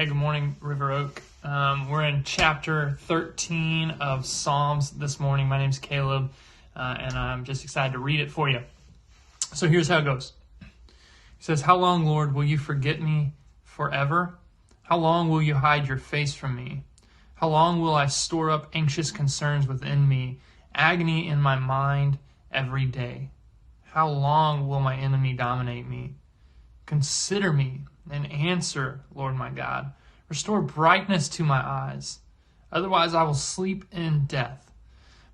Hey, good morning, River Oak. We're in chapter 13 of Psalms this morning. My name's Caleb, and I'm just excited to read it for you. So here's how it goes. He says, "How long, Lord, will you forget me forever? How long will you hide your face from me? How long will I store up anxious concerns within me, agony in my mind every day? How long will my enemy dominate me? Consider me and answer, Lord my God. Restore brightness to my eyes. Otherwise I will sleep in death.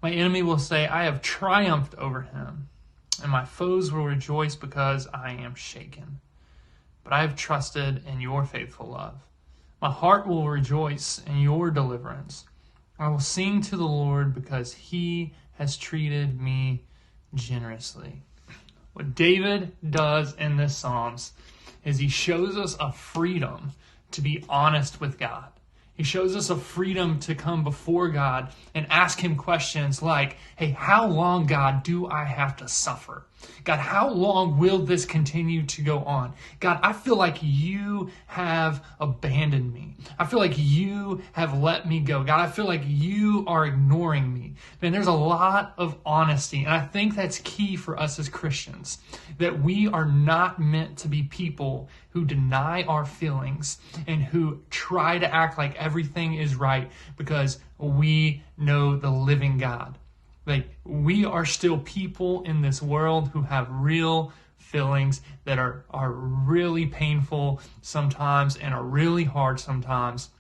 My enemy will say, I have triumphed over him, and my foes will rejoice because I am shaken. But I have trusted in your faithful love. My heart will rejoice in your deliverance. I will sing to the Lord because he has treated me generously." What David does in this Psalms is he shows us a freedom to be honest with God. He shows us a freedom to come before God and ask him questions like, hey, how long, God, do I have to suffer? God, how long will this continue to go on? God, I feel like you have abandoned me. I feel like you have let me go. God, I feel like you are ignoring me. Man, there's a lot of honesty, and I think that's key for us as Christians, that we are not meant to be people who deny our feelings and who try to act like everything is right because we know the living God. Like, we are still people in this world who have real feelings that are really painful sometimes and are really hard sometimes.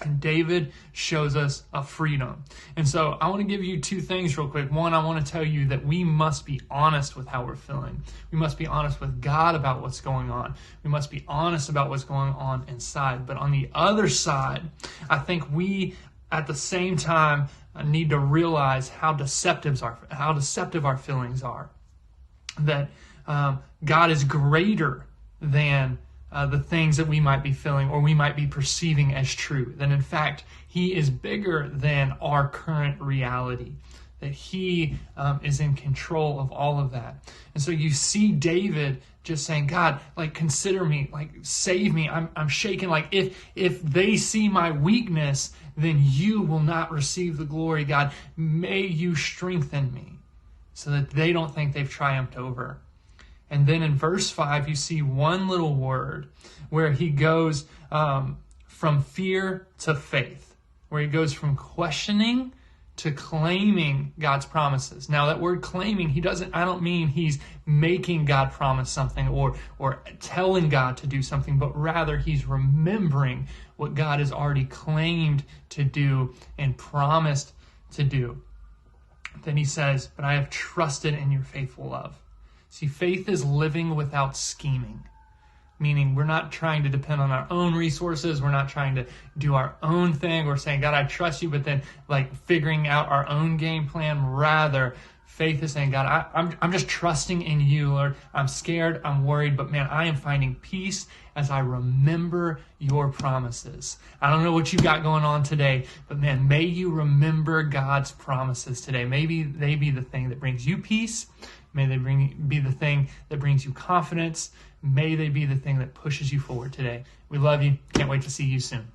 And David shows us a freedom. And so I want to give you two things real quick. One, I want to tell you that we must be honest with how we're feeling. We must be honest with God about what's going on. We must be honest about what's going on inside. But on the other side, I think we, at the same time, need to realize how deceptive our feelings are. That God is greater than the things that we might be feeling or we might be perceiving as true. That in fact, he is bigger than our current reality. That he is in control of all of that. And so you see David just saying, God, like, consider me, like, save me. I'm shaken. Like, if they see my weakness, then you will not receive the glory. God, may you strengthen me so that they don't think they've triumphed over. And then in verse 5, you see one little word where he goes from fear to faith, where he goes from questioning to claiming God's promises. Now, that word claiming, I don't mean he's making God promise something or telling God to do something, but rather he's remembering what God has already claimed to do and promised to do. Then he says, but I have trusted in your faithful love. See, faith is living without scheming, meaning we're not trying to depend on our own resources. We're not trying to do our own thing. We're saying, God, I trust you, but then like figuring out our own game plan. Rather, faith is saying, God, I'm just trusting in you, Lord. I'm scared, I'm worried, but man, I am finding peace as I remember your promises. I don't know what you got going on today, but man, may you remember God's promises today. Maybe they be the thing that brings you peace. May they be the thing that brings you confidence. May they be the thing that pushes you forward today. We love you. Can't wait to see you soon.